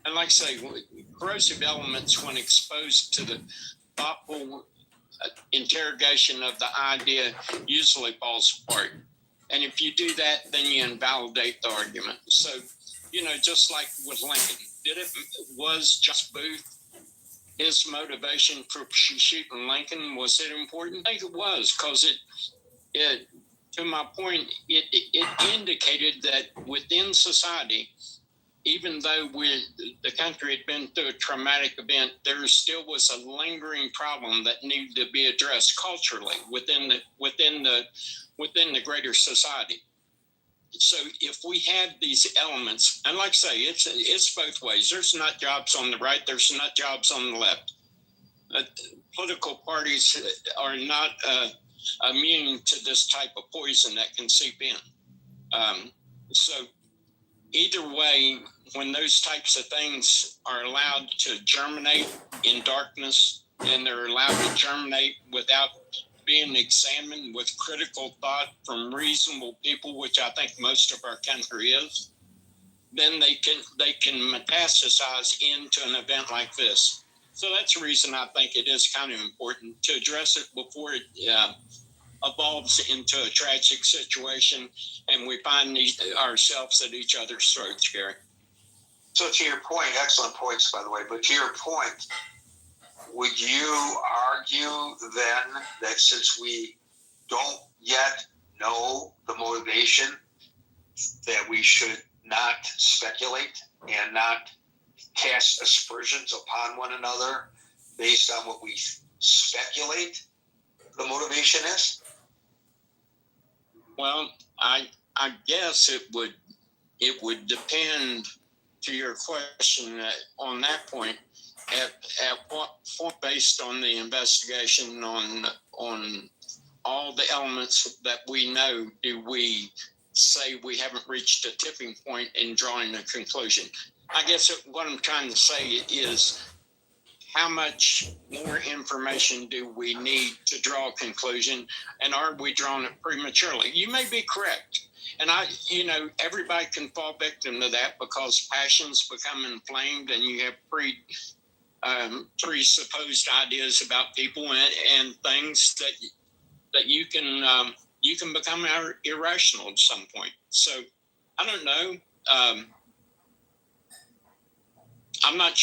And like I say, corrosive elements, when exposed to the thoughtful interrogation of the idea, usually falls apart. And if you do that, then you invalidate the argument. So, just like with Lincoln, was just Booth, his motivation for shooting Lincoln, was it important? I think it was, because it to my point, it indicated that within society, even though the country had been through a traumatic event, there still was a lingering problem that needed to be addressed culturally within the greater society. So if we had these elements, and like I say, it's both ways. There's nut jobs on the right, there's nut jobs on the left. Political parties are not immune to this type of poison that can seep in. So either way, when those types of things are allowed to germinate in darkness, and they're allowed to germinate without being examined with critical thought from reasonable people, which I think most of our country is, then they can metastasize into an event like this. So that's the reason I think it is kind of important to address it before it evolves into a tragic situation and we find ourselves at each other's throats, Gary. So to your point, excellent points, by the way, but to your point, would you argue then that since we don't yet know the motivation, that we should not speculate and not cast aspersions upon one another based on what we speculate the motivation is? Well, I guess it would depend, to your question on that point, at what point, based on the investigation on all the elements that we know, do we say we haven't reached a tipping point in drawing a conclusion? I guess what I'm trying to say is, how much more information do we need to draw a conclusion, and are we drawing it prematurely? You may be correct. And everybody can fall victim to that because passions become inflamed and you have presupposed ideas about people and things that you can become irrational at some point. So I don't know. I'm not.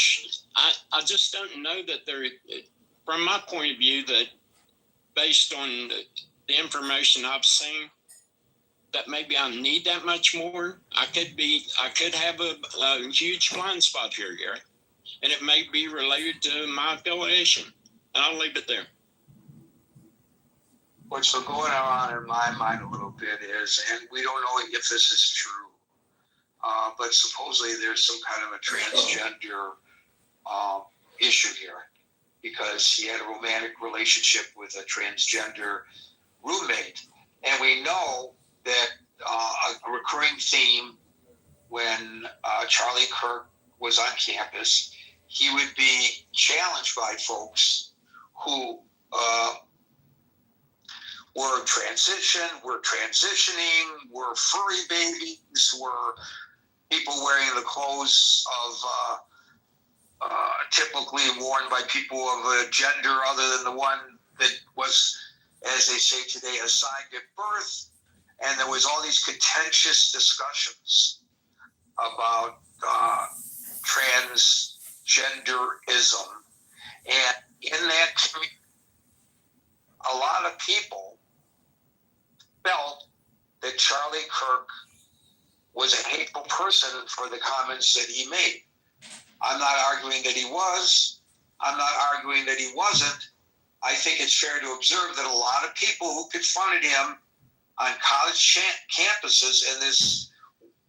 I just don't know that there. From my point of view, that based on the information I've seen, that maybe I need that much more. I could have a huge blind spot here, Gary, and it may be related to my affiliation. And I'll leave it there. What's going on in my mind a little bit is, and we don't know if this is true, but supposedly there's some kind of a transgender issue here, because he had a romantic relationship with a transgender roommate. And we know that a recurring theme when Charlie Kirk was on campus, he would be challenged by folks who were transitioning, were furry babies, were people wearing the clothes of typically worn by people of a gender other than the one that was, as they say today, assigned at birth. And there was all these contentious discussions about transgenderism. And in that community, a lot of people felt that Charlie Kirk was a hateful person for the comments that he made. I'm not arguing that he was. I'm not arguing that he wasn't. I think it's fair to observe that a lot of people who confronted him on college campuses, and this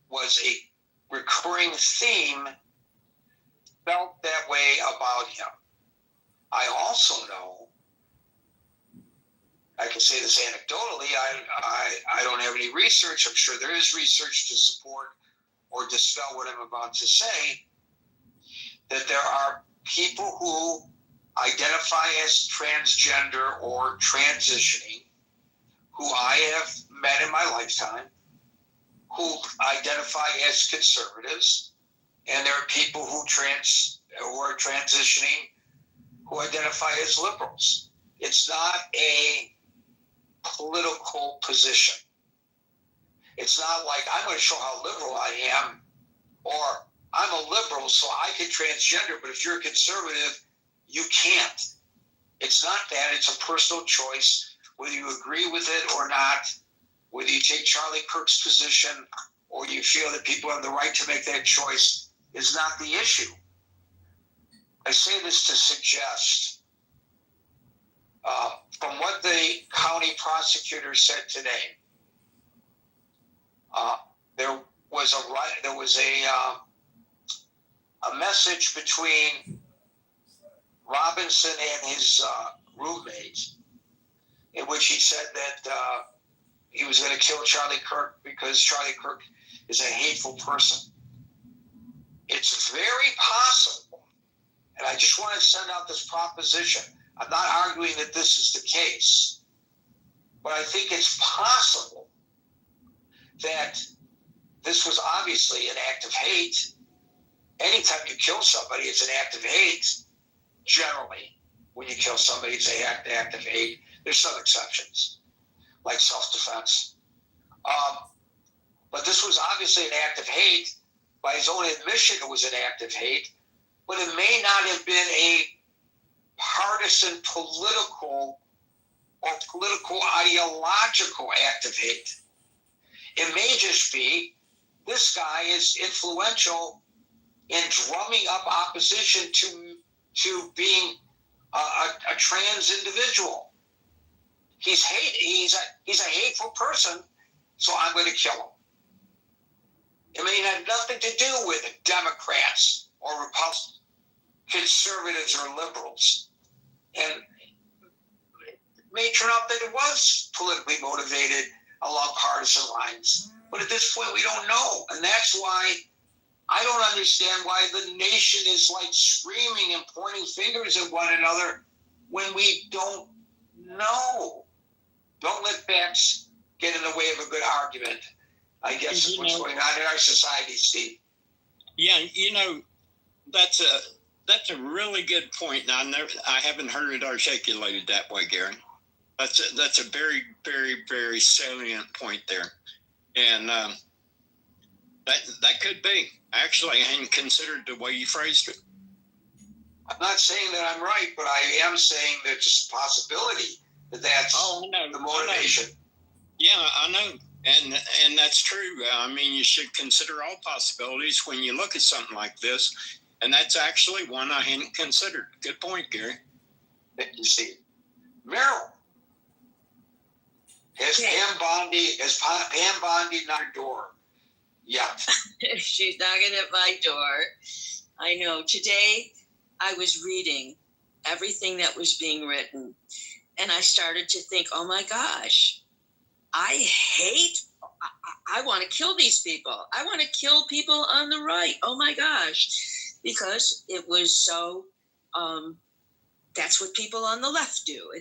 was a recurring theme, felt that way about him. I also know, I can say this anecdotally, I don't have any research. I'm sure there is research to support or dispel what I'm about to say, that there are people who identify as transgender or transitioning, who I have met in my lifetime, who identify as conservatives, and there are people who are transitioning who identify as liberals. It's not a political position. It's not like I'm going to show how liberal I am, or I'm a liberal so I can transgender, but if you're a conservative, you can't. It's not that. It's a personal choice, whether you agree with it or not, whether you take Charlie Kirk's position or you feel that people have the right to make that choice is not the issue. I say this to suggest, from what the county prosecutor said today, there was a message between Robinson and his roommate, in which he said that he was going to kill Charlie Kirk because Charlie Kirk is a hateful person. It's very possible, and I just want to send out this proposition. I'm not arguing that this is the case, but I think it's possible that this was obviously an act of hate. Anytime you kill somebody, it's an act of hate. Generally, when you kill somebody, it's an act of hate. There's some exceptions, like self-defense. But this was obviously an act of hate. By his own admission, it was an act of hate. But it may not have been a partisan political or political ideological act of hate. It may just be this guy is influential in drumming up opposition to being a trans individual. He's a hateful person, so I'm going to kill him. It may have nothing to do with Democrats or Republicans, conservatives or liberals. And it may turn out that it was politically motivated along partisan lines. But at this point, we don't know. And that's why I don't understand why the nation is like screaming and pointing fingers at one another when we don't know. Don't let facts get in the way of a good argument, I guess, is what's going on in our society, Steve. Yeah, that's a really good point. And I haven't heard it articulated that way, Gary. That's a very, very, very salient point there. And that could be. Actually, I hadn't considered the way you phrased it. I'm not saying that I'm right, but I am saying there's a possibility that that's the motivation. Yeah, I know. And that's true. I mean, you should consider all possibilities when you look at something like this. And that's actually one I hadn't considered. Good point, Gary. You see, Meryl, has Pam Bondi knocked her door? Yeah. She's knocking at my door. I know. Today, I was reading everything that was being written, and I started to think, oh my gosh, I want to kill these people. I want to kill people on the right. Oh my gosh. Because it was so, that's what people on the left do.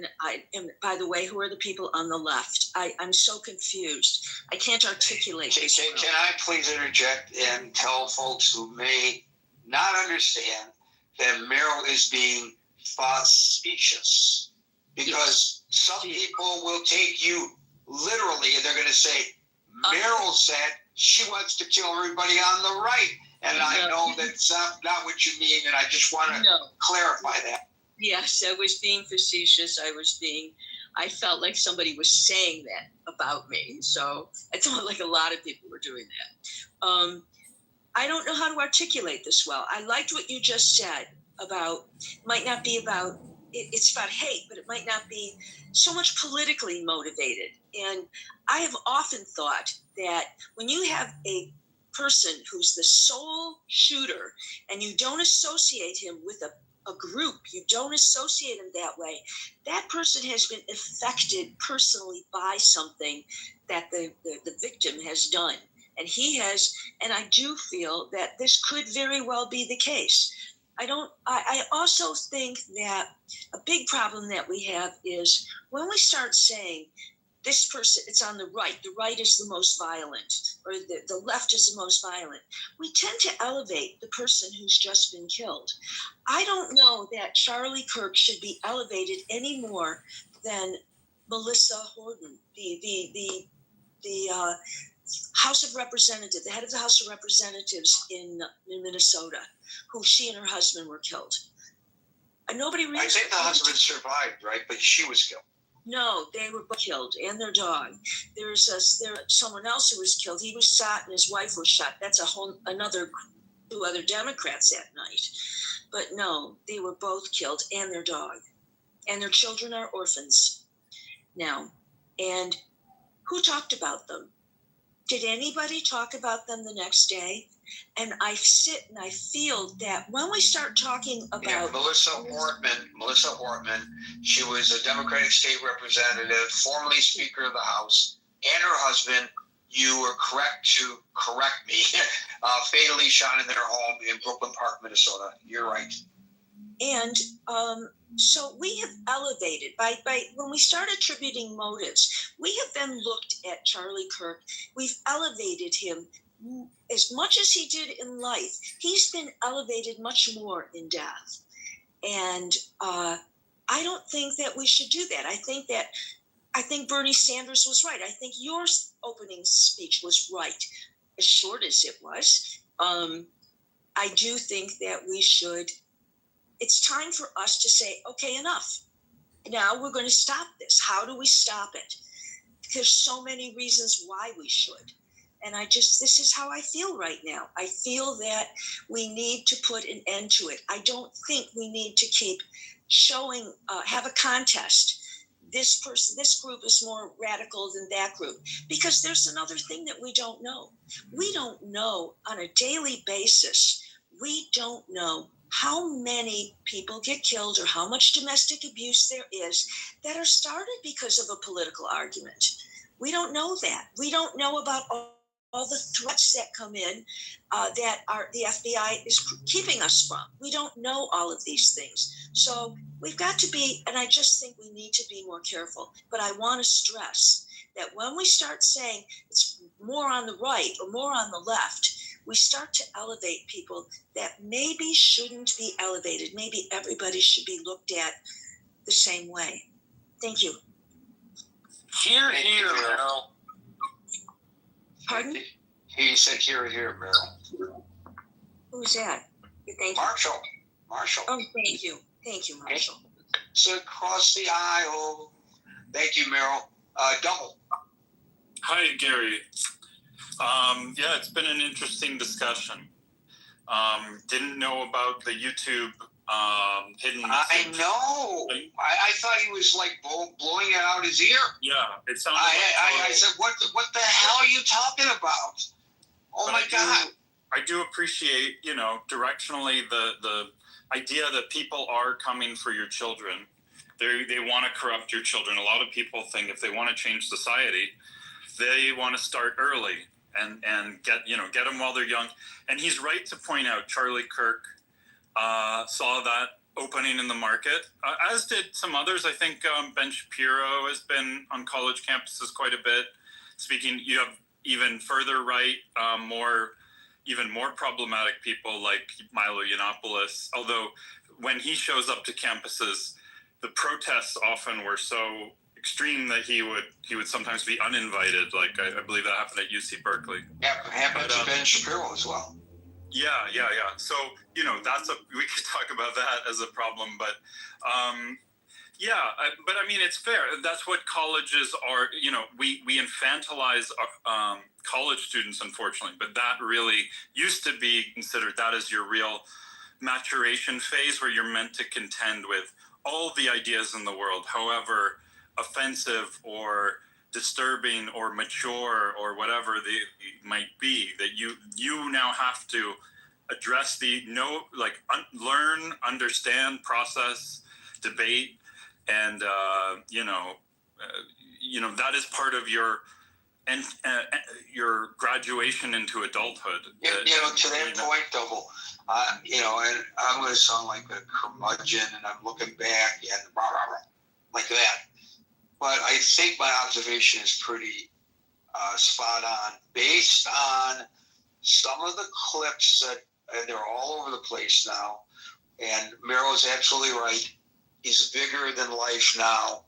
And by the way, who are the people on the left? I'm so confused. I can't articulate this. Can I please interject and tell folks who may not understand that Meryl is being facetious? Because some people will take you literally and they're going to say, Meryl said she wants to kill everybody on the right. And I know that's not what you mean, and I just want to clarify that. Yes, I was being facetious. I felt like somebody was saying that about me. So I thought like a lot of people were doing that. I don't know how to articulate this well. I liked what you just said about, might not be about, it's about hate, but it might not be so much politically motivated. And I have often thought that when you have a person who's the sole shooter and you don't associate him with a group, you don't associate him that way, that person has been affected personally by something that the victim has done. And and I do feel that this could very well be the case. I also think that a big problem that we have is when we start saying this person, it's on the right. The right is the most violent, or the left is the most violent. We tend to elevate the person who's just been killed. I don't know that Charlie Kirk should be elevated any more than Melissa Horton, the House of Representatives, the head of the House of Representatives in Minnesota, who she and her husband were killed. And nobody really. I think the husband survived, right? But she was killed. No, they were both killed, and their dog. There's someone else who was killed. He was shot, and his wife was shot. That's two other Democrats that night. But no, they were both killed, and their dog, and their children are orphans now. And who talked about them? Did anybody talk about them the next day? And I sit and I feel that when we start talking about Melissa Hortman, she was a Democratic state representative, formerly Speaker of the House, and her husband, you were correct to correct me, fatally shot in their home in Brooklyn Park, Minnesota. You're right. And so we have elevated by when we start attributing motives, we have then looked at Charlie Kirk. We've elevated him as much as he did in life. He's been elevated much more in death. And I don't think that we should do that. I think Bernie Sanders was right. I think your opening speech was right, as short as it was. I do think that we should. It's time for us to say, okay, enough. Now we're going to stop this. How do we stop it? There's so many reasons why we should. And this is how I feel right now. I feel that we need to put an end to it. I don't think we need to keep showing, have a contest. This group is more radical than that group. Because there's another thing that we don't know. We don't know on a daily basis, we don't know how many people get killed or how much domestic abuse there is that are started because of a political argument. We don't know that. We don't know about all the threats that come in that the FBI is keeping us from. We don't know all of these things. So we've got to be, and I just think we need to be more careful. But I want to stress that when we start saying it's more on the right or more on the left, we start to elevate people that maybe shouldn't be elevated. Maybe everybody should be looked at the same way. Thank you. Hear, Meryl. Pardon? He said, hear, Meryl. Who's that? Thank you. Marshall. Oh, thank you. Thank you, Marshall. So across the aisle. Thank you, Meryl. Double. Hi, Gary. Yeah, it's been an interesting discussion. Didn't know about the YouTube hidden message. I know. I thought he was like blowing it out his ear. Yeah, it sounded I said, what the hell are you talking about? Oh, but my God. I do appreciate, directionally the idea that people are coming for your children. They want to corrupt your children. A lot of people think if they want to change society, they want to start early and get them while they're young. And he's right to point out Charlie Kirk saw that opening in the market, as did some others. I think Ben Shapiro has been on college campuses quite a bit. Speaking, you have even further right, even more problematic people like Milo Yiannopoulos. Although when he shows up to campuses, the protests often were so extreme that he would sometimes be uninvited. Like I believe that happened at UC Berkeley. Yeah, happened to Ben Shapiro as well. Yeah. So, we could talk about that as a problem, but but I mean, it's fair. That's what colleges are. We infantilize college students, unfortunately, but that really used to be considered that as your real maturation phase where you're meant to contend with all the ideas in the world, however offensive or disturbing or mature or whatever they might be, that you now have to address learn, understand, process, debate, and that is part of your graduation into adulthood. To that point, Double, and I'm going to sound like a curmudgeon, and I'm looking back and like that. but I think my observation is pretty spot on, based on some of the clips that, and they're all over the place now. And Merrill's absolutely right. He's bigger than life now.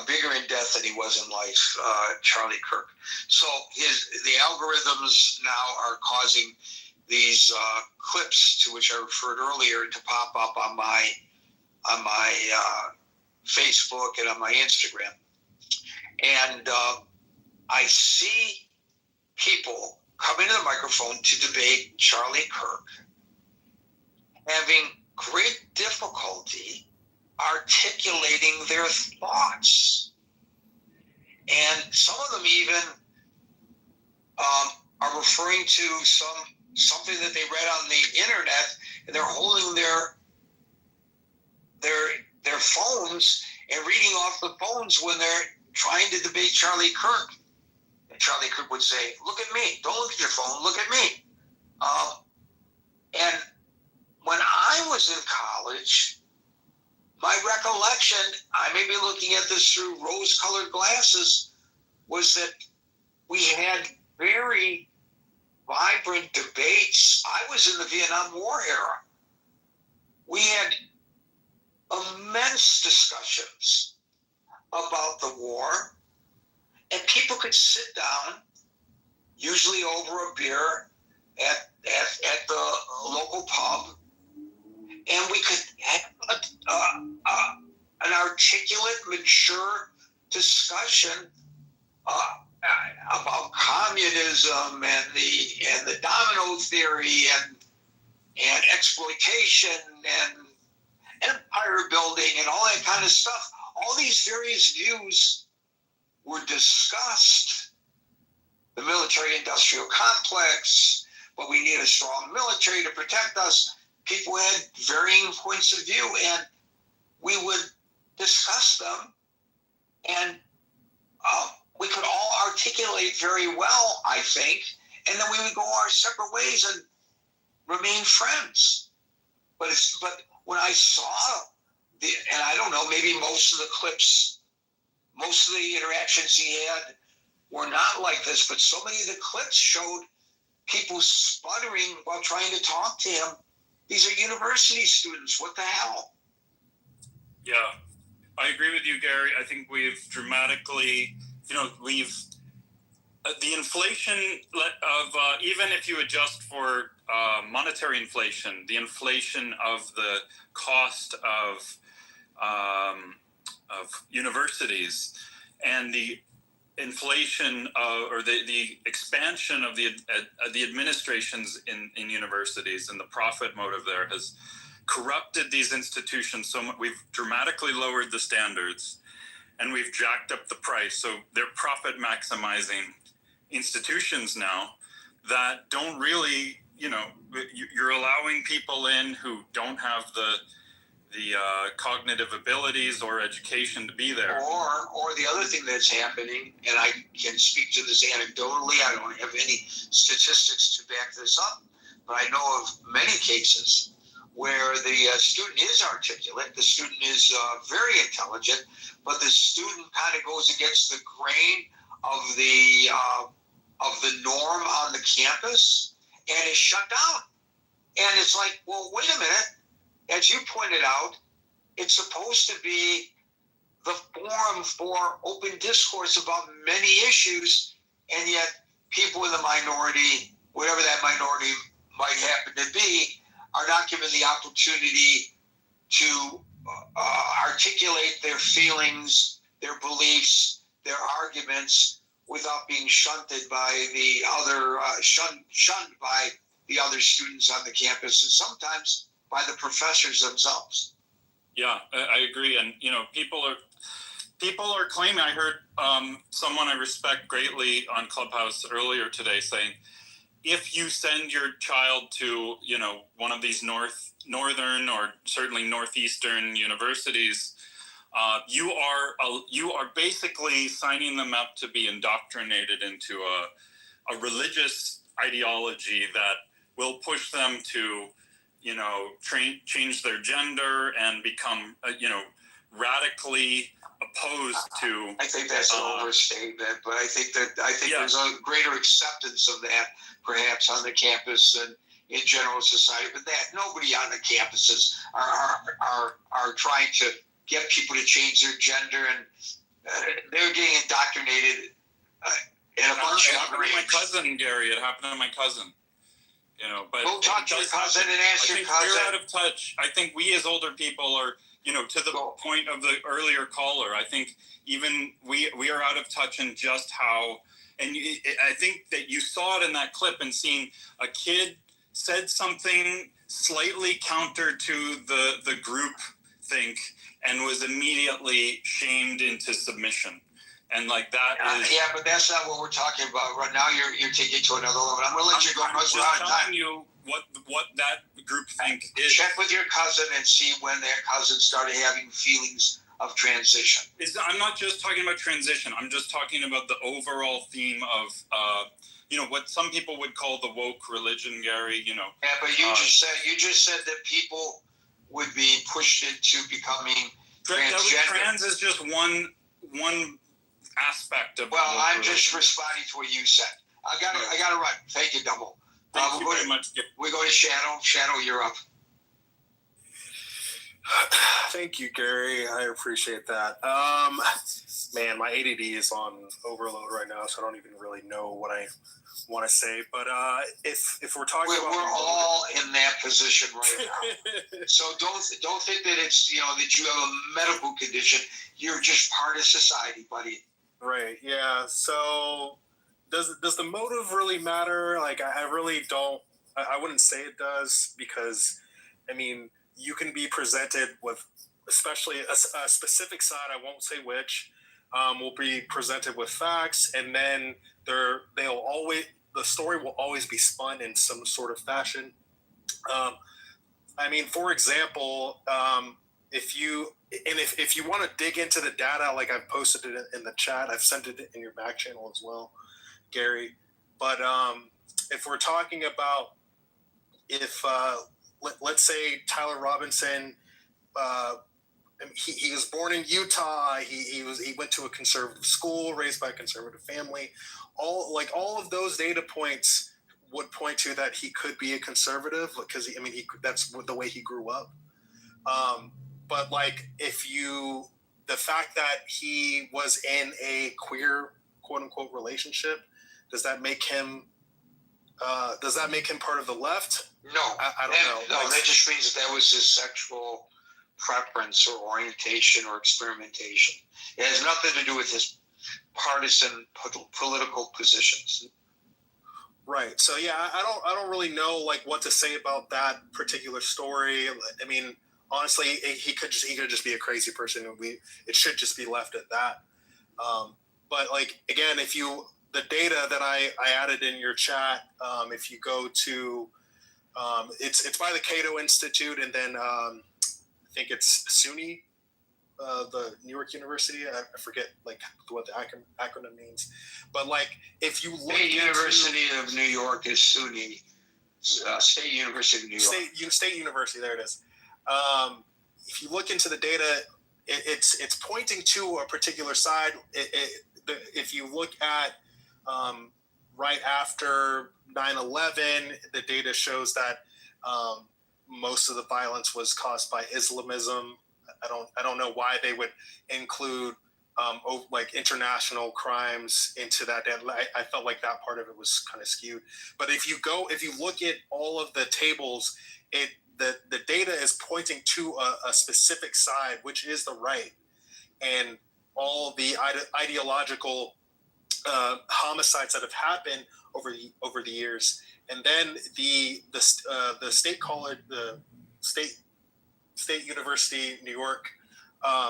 Bigger in death than he was in life, Charlie Kirk. So the algorithms now are causing these clips, to which I referred earlier, to pop up on my Facebook and on my Instagram. And I see people coming to the microphone to debate Charlie Kirk having great difficulty articulating their thoughts. And some of them even are referring to something that they read on the internet, and they're holding their phones and reading off the phones when they're trying to debate Charlie Kirk. And Charlie Kirk would say, "Look at me. Don't look at your phone. Look at me." And when I was in college, my recollection, I may be looking at this through rose-colored glasses, was that we had very vibrant debates. I was in the Vietnam War era. We had immense discussions about the war, and people could sit down, usually over a beer at the local pub, and we could have an articulate, mature discussion about communism and the domino theory and exploitation and empire building and all that kind of stuff. All these various views were discussed. The military-industrial complex, but we need a strong military to protect us. People had varying points of view, and we would discuss them, and we could all articulate very well, I think, and then we would go our separate ways and remain friends. But when I saw and I don't know, maybe most of the clips, most of the interactions he had were not like this, but so many of the clips showed people sputtering while trying to talk to him. These are university students. What the hell? Yeah, I agree with you, Gary. I think we've dramatically, the inflation of, even if you adjust for monetary inflation, the inflation of the cost of universities and the inflation or the expansion of the administrations in universities and the profit motive there has corrupted these institutions so much. We've dramatically lowered the standards and we've jacked up the price. So they're profit maximizing institutions now that don't really, you're allowing people in who don't have the cognitive abilities or education to be there. Or the other thing that's happening, and I can speak to this anecdotally, I don't have any statistics to back this up, but I know of many cases where the student is articulate, the student is very intelligent, but the student kind of goes against the grain of the norm on the campus and is shut down. And it's like, well, wait a minute. As you pointed out, it's supposed to be the forum for open discourse about many issues, and yet people in the minority, whatever that minority might happen to be, are not given the opportunity to articulate their feelings, their beliefs, their arguments without being shunted by the other, shunned by the other students on the campus, and sometimes by the professors themselves. Yeah, I agree. And, people are claiming, I heard someone I respect greatly on Clubhouse earlier today saying, if you send your child to, one of these northern or certainly northeastern universities, you are basically signing them up to be indoctrinated into a religious ideology that will push them to change their gender and become, radically opposed to. I think that's an overstatement, but I think there's a greater acceptance of that perhaps on the campus and in general society. But that nobody on the campuses are trying to get people to change their gender, and they're getting indoctrinated in a bunch It of happened to my cousin, Gary. It happened to my cousin. But go talk to your cousin and ask your cousin. We're out of touch. I think we as older people are, to the point of the earlier caller, I think even we are out of touch in just how, and I think that you saw it in that clip and seeing a kid said something slightly counter to the group think and was immediately shamed into submission. And like that is... Yeah, but that's not what we're talking about. Right now you're taking it to another level. I'm going to let you go. I'm just telling you what that group think is. Check with your cousin and see when their cousin started having feelings of transition. I'm not just talking about transition. I'm just talking about the overall theme of, what some people would call the woke religion, Gary. Yeah, but you just said that people would be pushed into becoming transgender. Trans is just one aspect of. Well, I'm just responding to what you said. I got to run. Thank you, Double. Thank you very much. We go to Shadow. Shadow, you're up. Thank you, Gary. I appreciate that. Man, my ADD is on overload right now, so I don't even really know what I want to say. But if we're talking about, we're all in that position right now. So don't think that it's that you have a medical condition. You're just part of society, buddy. Right. Yeah. So does the motive really matter? Like, I really don't. I wouldn't say it does, because, I mean, you can be presented with, especially a specific side, I won't say which, will be presented with facts, and then the story will always be spun in some sort of fashion. I mean, for example, if you want to dig into the data, like I've posted it in the chat, I've sent it in your back channel as well, Gary. But if we're talking about let's say Tyler Robinson, he was born in Utah. He went to a conservative school, raised by a conservative family. All of those data points would point to that he could be a conservative, because that's the way he grew up. But the fact that he was in a queer quote unquote relationship, does that make him part of the left? No, I don't know. No, that just means that was his sexual preference or orientation or experimentation. It has nothing to do with his partisan political positions. Right. So yeah, I don't really know what to say about that particular story. I mean, honestly, he could just be a crazy person. It should just be left at that. But again, the data that I added in your chat, if you go to, it's by the Cato Institute, and then I think it's SUNY, the New York University. I forget what the acronym means, but if you look, State University of New York is SUNY, State University of New York. State University, there it is. If you look into the data, it's pointing to a particular side. If you look at right after 9/11, the data shows that most of the violence was caused by Islamism. I don't know why they would include international crimes into that. I felt like that part of it was kind of skewed. But if you look at all of the tables, the data is pointing to a specific side, which is the right, and all the ideological homicides that have happened over the years. And then the state college, the State University of New York,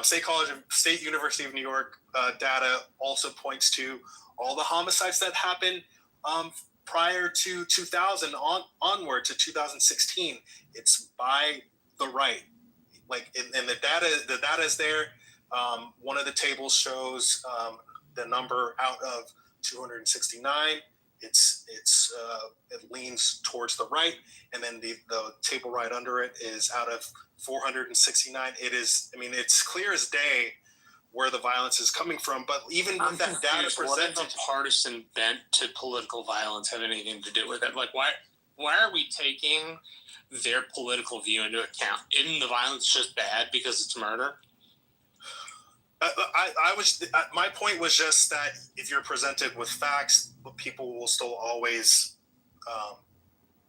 State University of New York data also points to all the homicides that happened prior to 2000 onward to 2016. It's by the right. And the data is there. One of the tables shows the number out of 269 it leans towards the right, and then the table right under it is out of 469. It is, I mean, it's clear as day where the violence is coming from. But even with that data presented, what if a partisan bent to political violence have anything to do with it? Like, why are we taking their political view into account? Isn't the violence just bad because it's murder? my point was just that if you're presented with facts, people will still always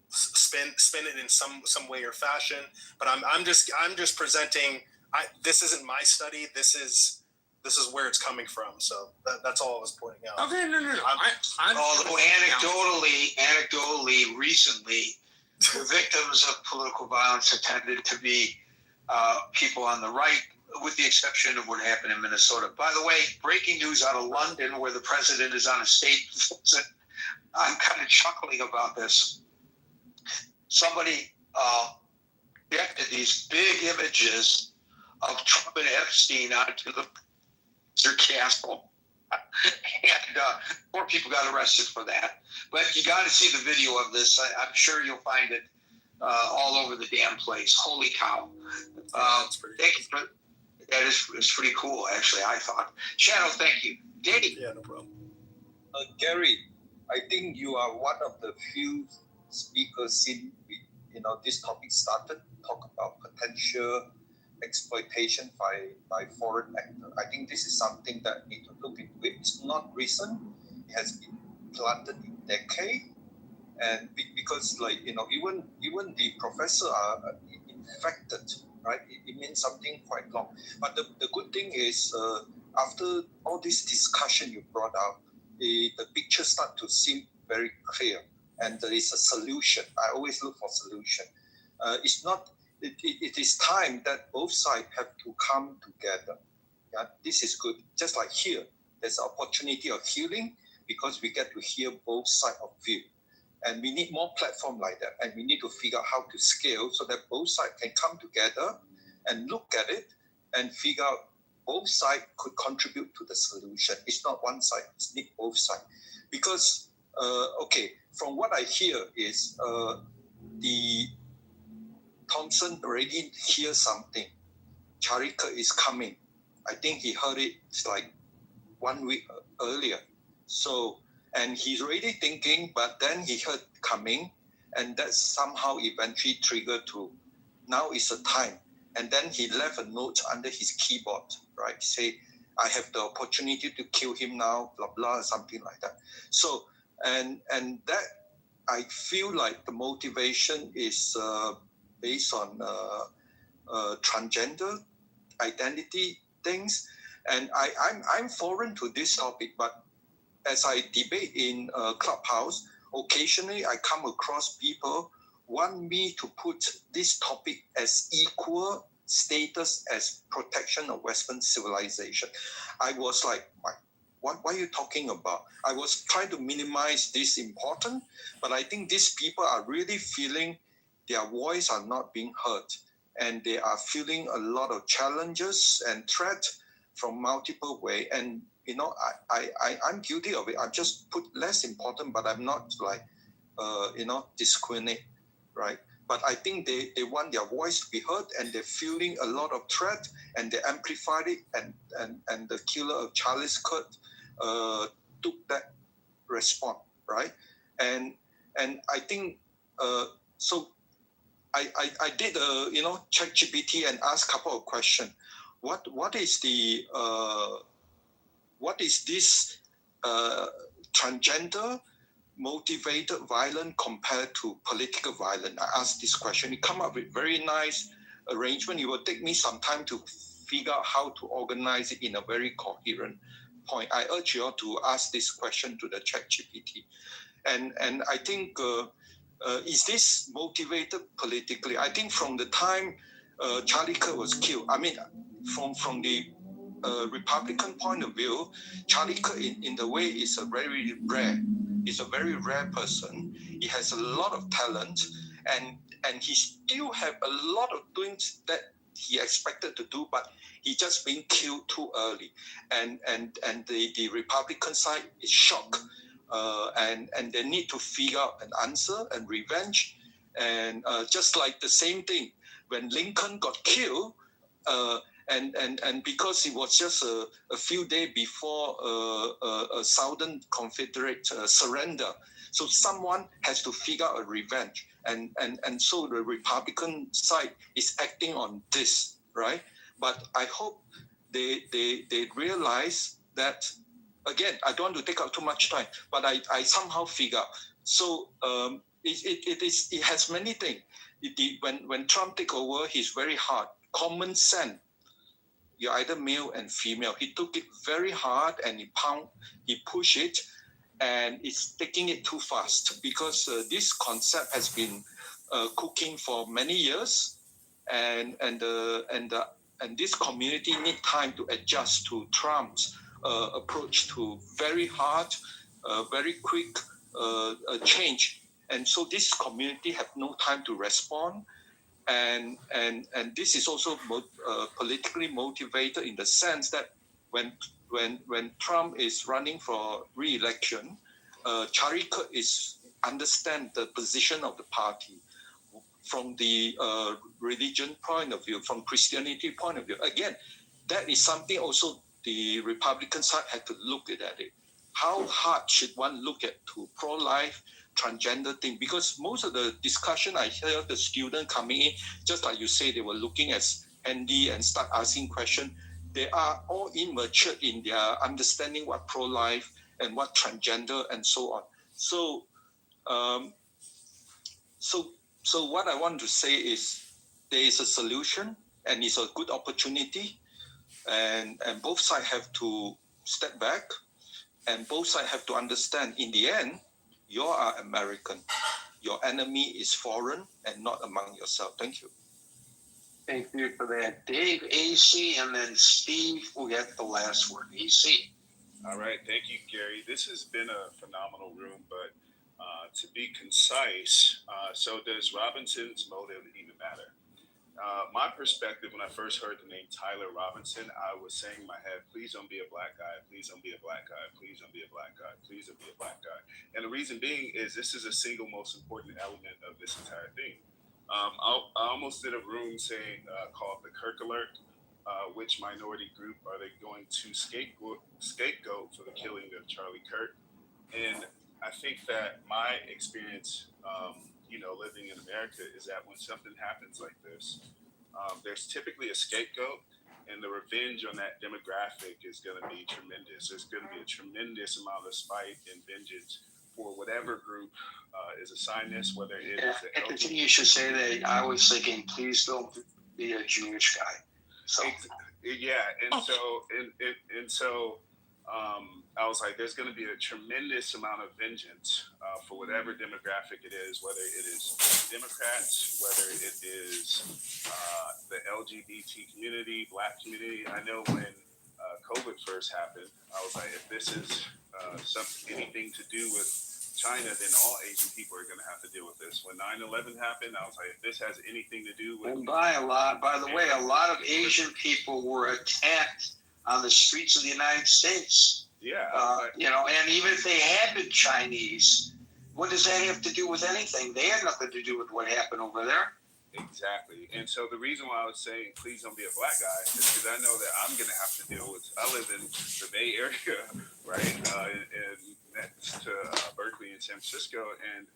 spin it in some way or fashion. But I'm just presenting. This isn't my study. This is where it's coming from. So that's all I was pointing out. Okay, no. Although anecdotally, recently, the victims of political violence have tended to be people on the right, with the exception of what happened in Minnesota. By the way, breaking news out of London, where the president is on a state visit. I'm kind of chuckling about this. Somebody projected these big images of Trump and Epstein onto the castle. And four people got arrested for that. But you got to see the video of this. I'm sure you'll find it all over the damn place. Holy cow. Thank you for that. Is pretty cool, actually, I thought. Shadow, thank you. Dave? Yeah, no problem. Gary, I think you are one of the few speakers since this topic started, talk about potential exploitation by foreign actors. I think this is something that need to look into it. It's not recent. It has been planted in decades. And because even the professor are infected, right? It means something quite long. But the good thing is after all this discussion you brought out, the picture start to seem very clear, and there is a solution. I always look for solution. It is time that both sides have to come together. Yeah, this is good. Just like here, there's an opportunity of healing because we get to hear both sides of view. And we need more platform like that. And we need to figure out how to scale so that both sides can come together and look at it and figure out both sides could contribute to the solution. It's not one side, it's need both sides. Because, from what I hear is the Thompson already hear something. Charlie Kirk is coming. I think he heard it like 1 week earlier. So, and he's already thinking, but then he heard coming, and that somehow eventually triggered to, now is the time. And then he left a note under his keyboard, right? Say, I have the opportunity to kill him now, blah, blah, something like that. So, and that, I feel like the motivation is based on transgender identity things. And I'm foreign to this topic, but as I debate in Clubhouse, occasionally I come across people want me to put this topic as equal status as protection of Western civilization. I was like, what are you talking about? I was trying to minimize this important, but I think these people are really feeling their voice are not being heard, and they are feeling a lot of challenges and threats from multiple ways. And I'm guilty of it. I just put less important, but I'm not like, discriminate, right? But I think they want their voice to be heard, and they're feeling a lot of threat, and they amplified it. And the killer of Charlie Kirk took that response, right? And I think so. I did check GPT and asked a couple of questions. What is this transgender motivated violence compared to political violence? I asked this question. It come up with very nice arrangement. It will take me some time to figure out how to organize it in a very coherent point. I urge you all to ask this question to the ChatGPT. And I think, is this motivated politically? I think from the time Charlie Kirk was killed, I mean, from the Republican point of view, Charlie Kirk in the way is a very rare person. He has a lot of talent, and he still have a lot of things that he expected to do, but he just been killed too early. And the Republican side is shocked and they need to figure out an answer and revenge. And just like the same thing when Lincoln got killed, and because it was just a few days before a Southern Confederate surrender, so someone has to figure out a revenge, and so the Republican side is acting on this, right? But I hope they realize that. Again, I don't want to take up too much time, but I somehow figure. So it has many things. When Trump take over, he's very hard. Common sense. You're either male and female. He took it very hard and he pushed it, and it's taking it too fast because this concept has been cooking for many years, and this community need time to adjust to Trump's approach to very hard, very quick change, and so this community have no time to respond, and this is also politically motivated in the sense that when Trump is running for re-election, Charlie Kirk understand the position of the party from the religion point of view, from Christianity point of view. Again, that is something also the Republican side had to look at it. How hard should one look at to pro-life, transgender thing? Because most of the discussion I hear the student coming in, just like you say, they were looking at Andy and start asking questions. They are all immature in their understanding what pro-life and what transgender and so on. So, so what I want to say is there is a solution and it's a good opportunity. And both sides have to step back, and both sides have to understand in the end, you are American. Your enemy is foreign and not among yourself. Thank you. Thank you for that. Dave, AC, and then Steve will get the last word. AC. All right. Thank you, Gary. This has been a phenomenal room, but to be concise, so does Robinson's motive even matter? My perspective, when I first heard the name Tyler Robinson, I was saying in my head, please don't be a black guy. Please don't be a black guy. Please don't be a black guy. Please don't be a black guy. And the reason being is this is a single most important element of this entire thing. I almost did a room saying, called the Kirk Alert. Which minority group are they going to scapegoat for the killing of Charlie Kirk? And I think that my experience, living in America is that when something happens like this, there's typically a scapegoat, and the revenge on that demographic is going to be tremendous. There's going to be a tremendous amount of spite and vengeance for whatever group is assigned this, whether it is the I continue to say that I was thinking, please don't be a Jewish guy. So I was like, there's going to be a tremendous amount of vengeance for whatever demographic it is, whether it is Democrats, whether it is the LGBT community, Black community. I know when COVID first happened, I was like, if this is anything to do with China, then all Asian people are going to have to deal with this. When 9/11 happened, I was like, if this has anything to do with... And by the way, a lot of Asian people were attacked on the streets of the United States. Yeah. And even if they had been Chinese, what does that have to do with anything? They had nothing to do with what happened over there. Exactly. And so the reason why I was saying, please don't be a black guy, is because I know that I'm going to have to deal with, I live in the Bay Area, right? And next to Berkeley and San Francisco. And,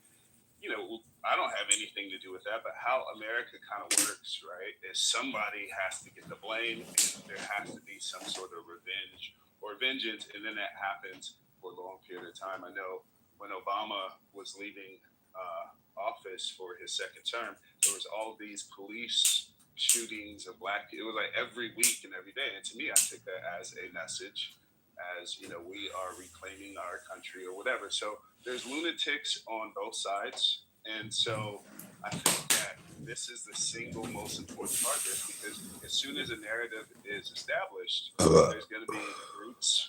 I don't have anything to do with that, but how America kind of works, right, is somebody has to get the blame, and there has to be some sort of revenge or vengeance, and then that happens for a long period of time. I know when Obama was leaving office for his second term, there was all these police shootings of black people. It was like every week and every day. And to me, I took that as a message, as, we are reclaiming our country or whatever. So there's lunatics on both sides. And so I think that this is the single most important part of this, because as soon as a narrative is established, there's going to be groups